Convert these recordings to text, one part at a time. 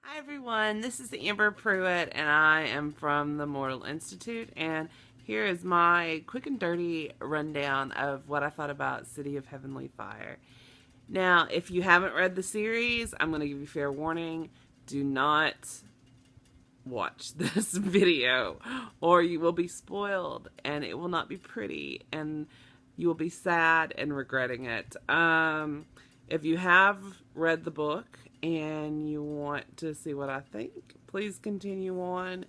Hi everyone, this is Amber Pruitt and I am from the Mortal Institute, and here is my quick and dirty rundown of what I thought about City of Heavenly Fire. Now, if you haven't read the series, I'm going to give you fair warning. Do not watch this video or you will be spoiled and it will not be pretty and you will be sad and regretting it. If you have read the book and you want to see what I think, please continue on.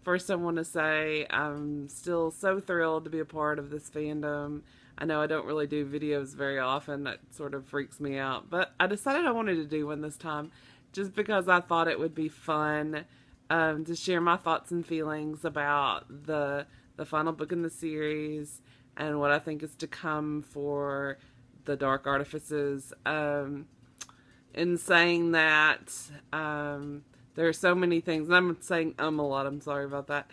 First, I want to say I'm still so thrilled to be a part of this fandom. I know I don't really do videos very often. That sort of freaks me out. But I decided I wanted to do one this time just because I thought it would be fun to share my thoughts and feelings about the final book in the series and what I think is to come for the Dark Artifices. In saying that, there are so many things, and I'm saying a lot, I'm sorry about that.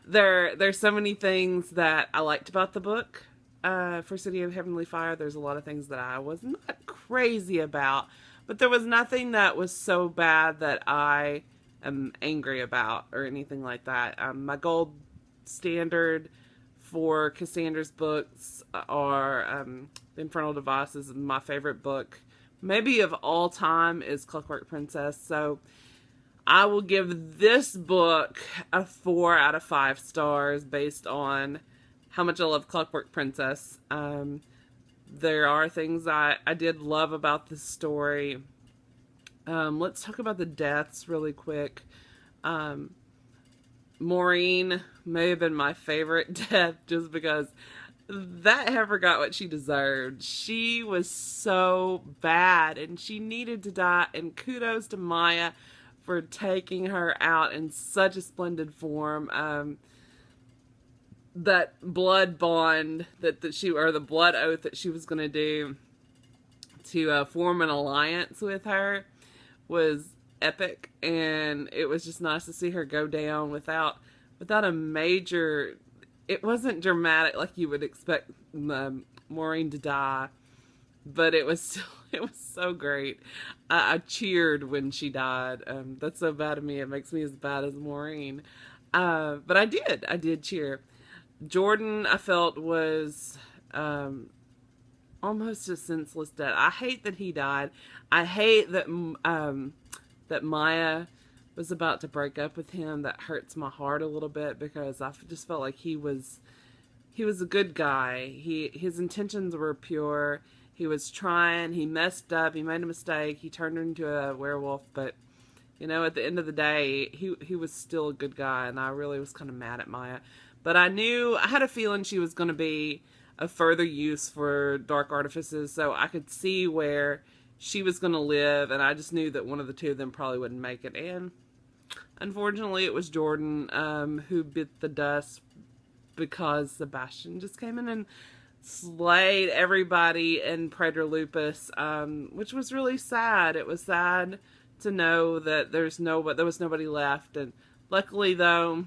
There's so many things that I liked about the book for City of Heavenly Fire. There's a lot of things that I was not crazy about, but there was nothing that was so bad that I am angry about or anything like that. My gold standard for Cassandra's books are The Infernal Devices. My favorite book, maybe of all time, is Clockwork Princess. So I will give this book a 4 out of 5 stars based on how much I love Clockwork Princess. There are things I did love about this story. Let's talk about the deaths really quick. Maureen may have been my favorite death just because that heifer got what she deserved. She was so bad and she needed to die, and kudos to Maya for taking her out in such a splendid form. That blood bond that she, or the blood oath that she was going to do to form an alliance with her was epic, and it was just nice to see her go down without a major. It wasn't dramatic like you would expect Maureen to die, but it was still, it was so great. I cheered when she died. That's so bad of me. It makes me as bad as Maureen. But I did cheer. Jordan, I felt, was almost a senseless death. I hate that he died. I hate that that Maya was about to break up with him. That hurts my heart a little bit because I just felt like he was a good guy. His intentions were pure. He was trying. He messed up. He made a mistake. He turned into a werewolf. But you know, at the end of the day, he was still a good guy, and I really was kind of mad at Maya. But I had a feeling she was going to be a further use for Dark Artifices, so I could see where she was going to live, and I just knew that one of the two of them probably wouldn't make it. And unfortunately, it was Jordan who bit the dust because Sebastian just came in and slayed everybody in Praetor Lupus, which was really sad. It was sad to know that there was nobody left, and luckily though,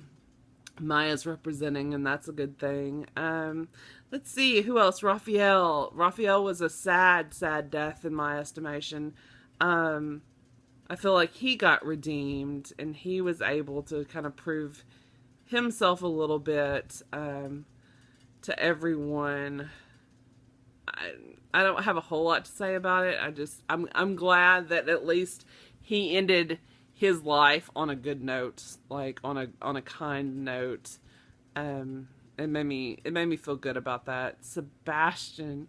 Maya's representing, and that's a good thing. Let's see, who else? Raphael. Raphael was a sad, sad death in my estimation. I feel like he got redeemed, and he was able to kind of prove himself a little bit to everyone. I don't have a whole lot to say about it. I'm glad that at least he ended his life on a good note, like on a kind note. It made me feel good about that. Sebastian,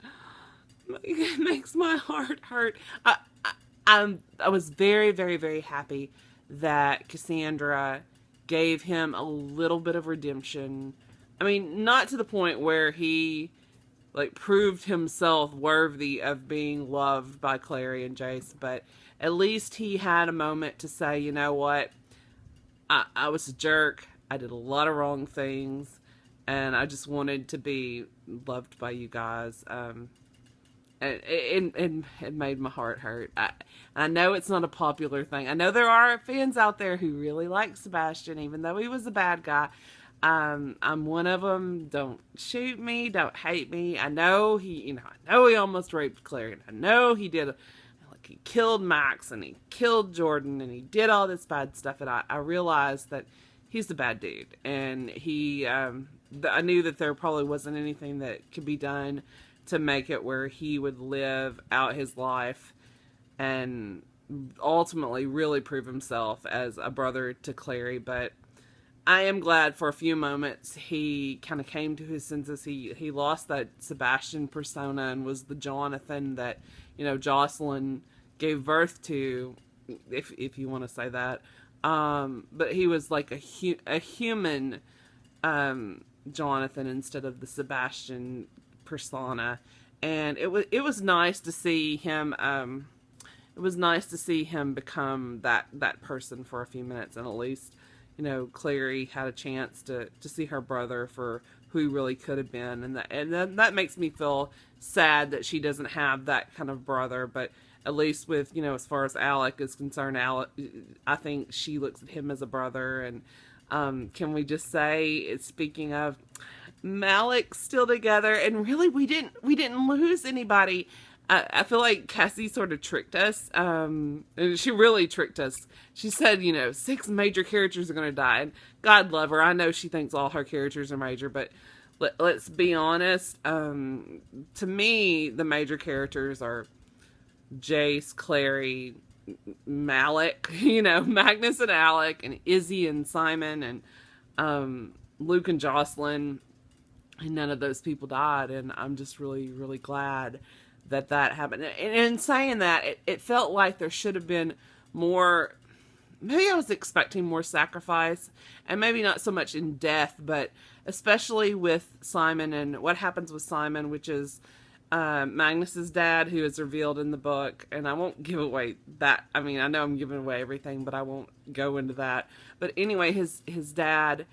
it makes my heart hurt. I was very, very, very happy that Cassandra gave him a little bit of redemption. I mean, not to the point where he like proved himself worthy of being loved by Clary and Jace, but at least he had a moment to say, you know what, I was a jerk. I did a lot of wrong things, and I just wanted to be loved by you guys. It made my heart hurt. I know it's not a popular thing. I know there are fans out there who really like Sebastian, even though he was a bad guy. I'm one of them. Don't shoot me. Don't hate me. I know he almost raped Clary. I know he did he killed Max and he killed Jordan and he did all this bad stuff. And I realized that he's the bad dude. And I knew that there probably wasn't anything that could be done to make it where he would live out his life and ultimately really prove himself as a brother to Clary. But I am glad for a few moments he kind of came to his senses. He lost that Sebastian persona and was the Jonathan that, Jocelyn gave birth to, if you want to say that. But he was like a human Jonathan instead of the Sebastian persona. And it was nice to see him become that person for a few minutes, and at least Clary had a chance to see her brother for who he really could have been, and that makes me feel sad that she doesn't have that kind of brother. But at least with as far as Alec is concerned, I think she looks at him as a brother. And can we just say, speaking of, Malik's still together, and really we didn't lose anybody. I feel like Cassie sort of tricked us. And she really tricked us. She said, 6 major characters are going to die. And God love her. I know she thinks all her characters are major, but let's be honest. To me, the major characters are Jace, Clary, Malik, Magnus and Alec, and Izzy and Simon, and Luke and Jocelyn. And none of those people died. And I'm just really, really glad that happened. And in saying that, it felt like there should have been more. Maybe I was expecting more sacrifice, and maybe not so much in death, but especially with Simon and what happens with Simon, which is Magnus's dad, who is revealed in the book. And I won't give away that. I mean, I know I'm giving away everything, but I won't go into that. But anyway, his dad,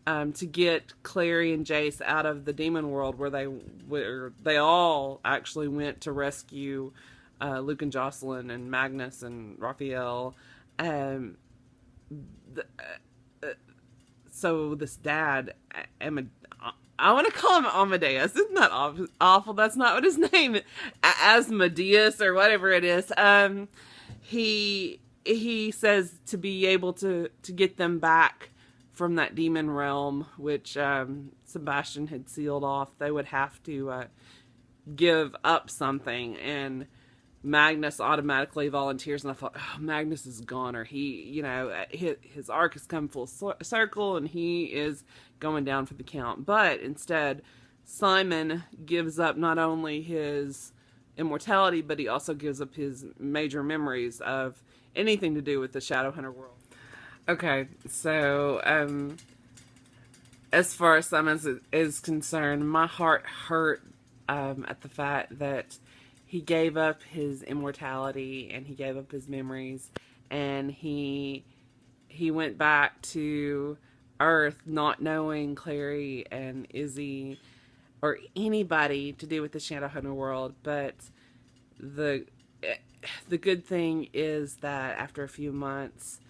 to get Clary and Jace out of the demon world, where they all actually went to rescue Luke and Jocelyn and Magnus and Raphael. So this dad, I want to call him Amadeus. Isn't that awful? That's not what his name is. Asmodeus or whatever it is. He says to be able to get them back from that demon realm, which Sebastian had sealed off, they would have to give up something. And Magnus automatically volunteers, and I thought, oh, Magnus is gone, or his arc has come full circle, and he is going down for the count. But instead, Simon gives up not only his immortality, but he also gives up his major memories of anything to do with the Shadowhunter world. Okay, so as far as Simon is concerned, my heart hurt at the fact that he gave up his immortality and he gave up his memories, and he went back to Earth not knowing Clary and Izzy or anybody to do with the Shadowhunter world. But the good thing is that after a few months,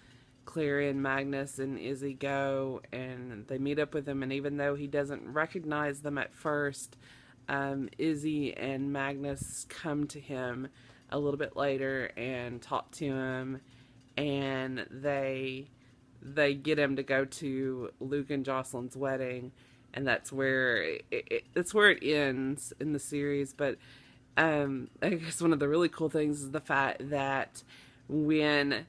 Clary and Magnus and Izzy go and they meet up with him, and even though he doesn't recognize them at first, Izzy and Magnus come to him a little bit later and talk to him, and they get him to go to Luke and Jocelyn's wedding, and that's where it ends in the series. But I guess one of the really cool things is the fact that when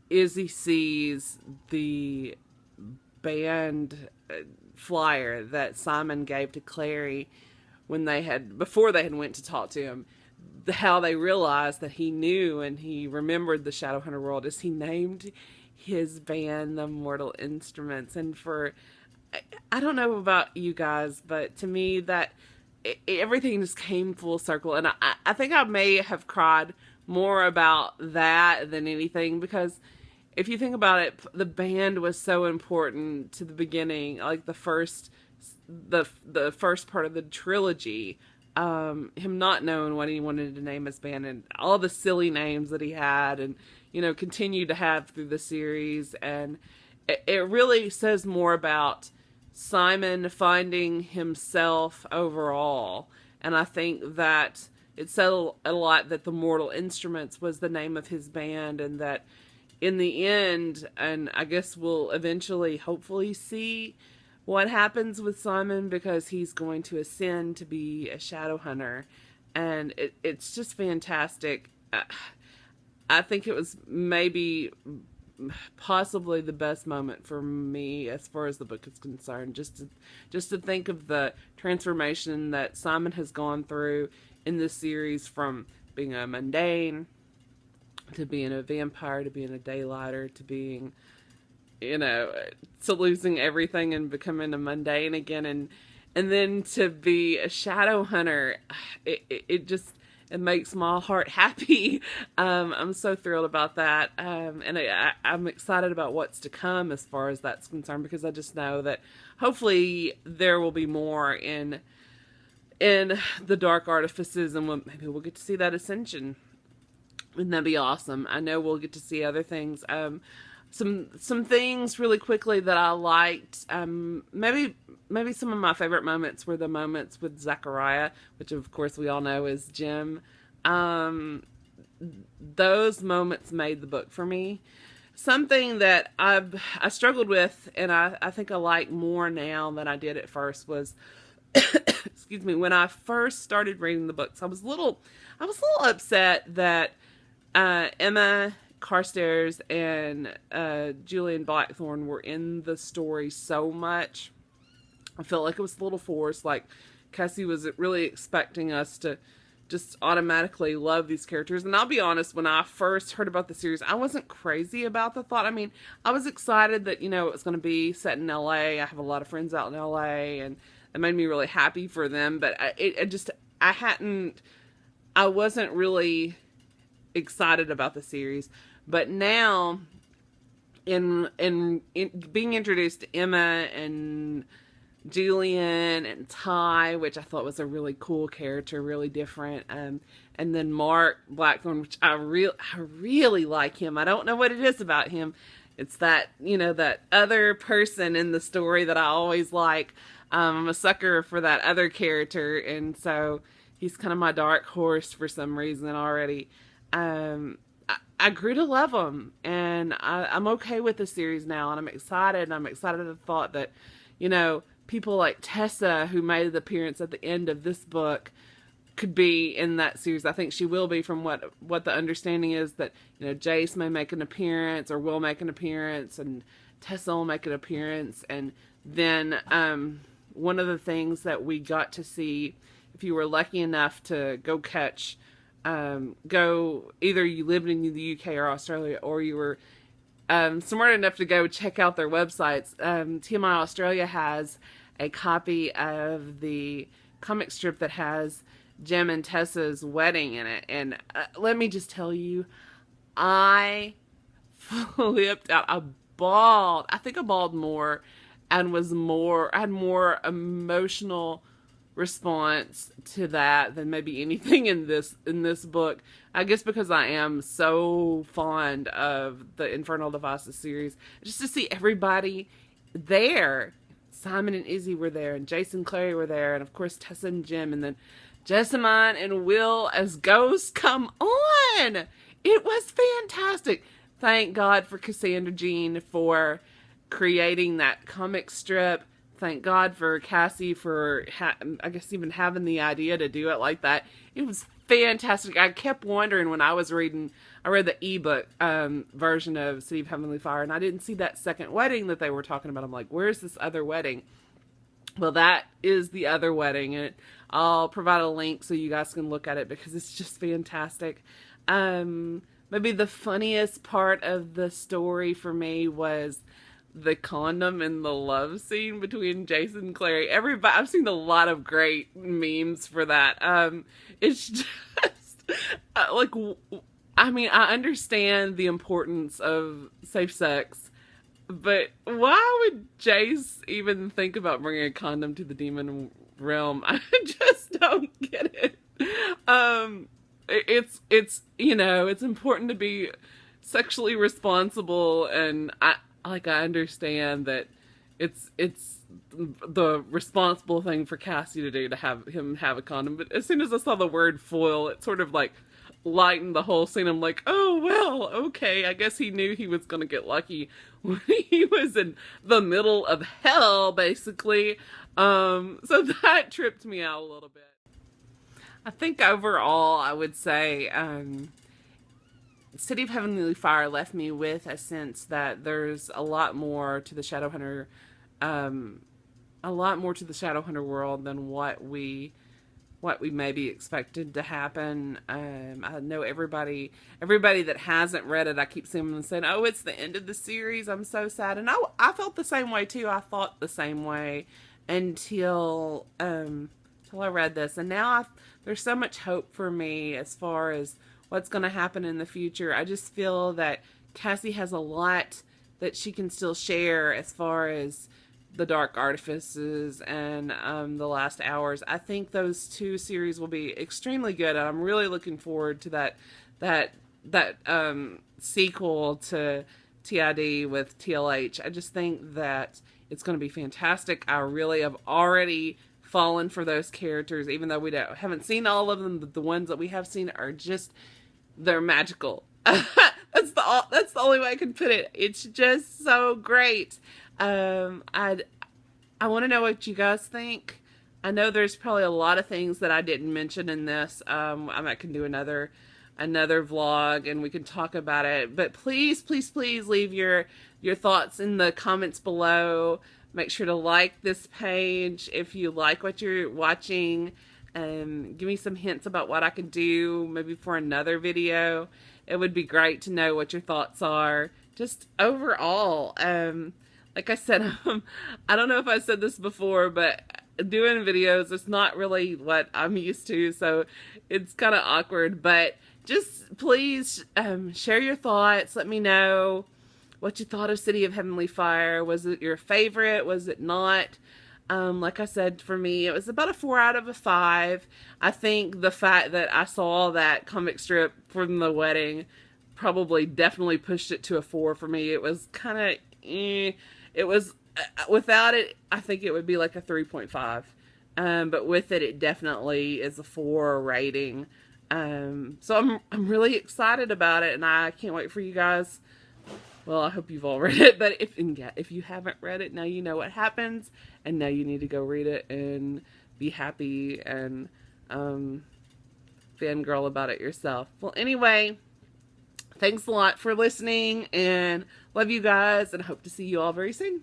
Izzy sees the band flyer that Simon gave to Clary before they had went to talk to him, how they realized that he knew and he remembered the Shadowhunter world is he named his band the Mortal Instruments. And I don't know about you guys, but to me that everything just came full circle. And I think I may have cried more about that than anything, because if you think about it, the band was so important to the beginning, like the first part of the trilogy. Him not knowing what he wanted to name his band, and all the silly names that he had, and continued to have through the series. And it really says more about Simon finding himself overall. And I think that it said a lot that the Mortal Instruments was the name of his band, and that in the end, and I guess we'll eventually hopefully see what happens with Simon, because he's going to ascend to be a shadow hunter, and it's just fantastic. I think it was maybe possibly the best moment for me as far as the book is concerned, just to think of the transformation that Simon has gone through in this series, from being a mundane to being a vampire to being a daylighter to being, to losing everything and becoming a mundane again, and then to be a shadow hunter. It makes my heart happy. I'm so thrilled about that. And I'm excited about what's to come as far as that's concerned, because I just know that hopefully there will be more in the dark artifices, and maybe we'll get to see that ascension. Wouldn't that be awesome? I know we'll get to see other things. Some things really quickly that I liked. Maybe some of my favorite moments were the moments with Zachariah, which of course we all know is Jim. Those moments made the book for me. Something that I struggled with, and I think I like more now than I did at first, was excuse me, when I first started reading the books, I was a little upset that Emma Carstairs and Julian Blackthorne were in the story so much. I felt like it was a little forced. Like, Cassie was really expecting us to just automatically love these characters. And I'll be honest, when I first heard about the series, I wasn't crazy about the thought. I mean, I was excited that, it was going to be set in LA. I have a lot of friends out in LA, and it made me really happy for them. But I wasn't really excited about the series. But now, in being introduced to Emma and Julian and Ty, which I thought was a really cool character, really different, and then Mark Blackthorne, which I really like him. I don't know what it is about him. It's that, that other person in the story that I always like. I'm a sucker for that other character, and so he's kind of my dark horse for some reason already. I grew to love him, and I'm okay with the series now, and I'm excited. I'm excited at the thought that, people like Tessa, who made an appearance at the end of this book, could be in that series. I think she will be, from what the understanding is, that, Jace may make an appearance or will make an appearance, and Tessa will make an appearance. And then one of the things that we got to see, if you were lucky enough to go catch, either you lived in the UK or Australia, or you were smart enough to go check out their websites, TMI Australia has a copy of the comic strip that has Jem and Tessa's wedding in it. And let me just tell you, I flipped out. I bawled. I think I bawled more, and had more emotional response to that than maybe anything in this book. I guess because I am so fond of the Infernal Devices series. Just to see everybody there. Simon and Izzy were there, and Jason and Clary were there, and of course Tessa and Jim, and then Jessamine and Will as ghosts. Come on! It was fantastic. Thank God for Cassandra Jean for creating that comic strip. Thank God for Cassie for, I guess, even having the idea to do it like that. It was fantastic. I kept wondering when I was reading, I read the ebook version of City of Heavenly Fire, and I didn't see that second wedding that they were talking about. I'm like, where's this other wedding? Well, that is the other wedding, and I'll provide a link so you guys can look at it, because it's just fantastic. Maybe the funniest part of the story for me was the condom and the love scene between Jason and Clary. I've seen a lot of great memes for that. It's just I understand the importance of safe sex, but why would Jace even think about bringing a condom to the demon realm? I just don't get it. It's important to be sexually responsible, and I understand that it's the responsible thing for Cassie to do to have him have a condom. But as soon as I saw the word foil, it sort of like lightened the whole scene. I'm like, oh well, okay, I guess he knew he was gonna get lucky when he was in the middle of hell, basically. So that tripped me out a little bit. I think overall, I would say, City of Heavenly Fire left me with a sense that there's a lot more to the Shadowhunter, a lot more to the Shadowhunter world than what we maybe expected to happen. I know everybody that hasn't read it, I keep seeing them saying, "Oh, it's the end of the series. I'm so sad." And I felt the same way too. I thought the same way until I read this, and now there's so much hope for me as far as what's going to happen in the future. I just feel that Cassie has a lot that she can still share as far as the Dark Artifices and the Last Hours. I think those two series will be extremely good, and I'm really looking forward to that sequel to TID with TLH. I just think that it's going to be fantastic. I really have already fallen for those characters, even though we haven't seen all of them. But the ones that we have seen are just, they're magical. That's the only way I can put it. It's just so great. I want to know what you guys think. I know there's probably a lot of things that I didn't mention in this. I might can do another vlog and we can talk about it. But please, please, please leave your thoughts in the comments below. Make sure to like this page if you like what you're watching. Give me some hints about what I can do maybe for another video. It would be great to know what your thoughts are. Just overall, like I said, I don't know if I said this before, but doing videos is not really what I'm used to, so it's kind of awkward. But just please share your thoughts. Let me know what you thought of City of Heavenly Fire. Was it your favorite? Was it not? Like I said, for me, it was about a 4 out of 5. I think the fact that I saw that comic strip from the wedding probably definitely pushed it to a 4 for me. It was kind of, it was, without it, I think it would be like a 3.5. But with it, it definitely is a 4 rating. So I'm really excited about it, and I can't wait for you guys. Well, I hope you've all read it, but if you haven't read it, now you know what happens, and now you need to go read it and be happy and fangirl about it yourself. Well, anyway, thanks a lot for listening, and love you guys, and hope to see you all very soon.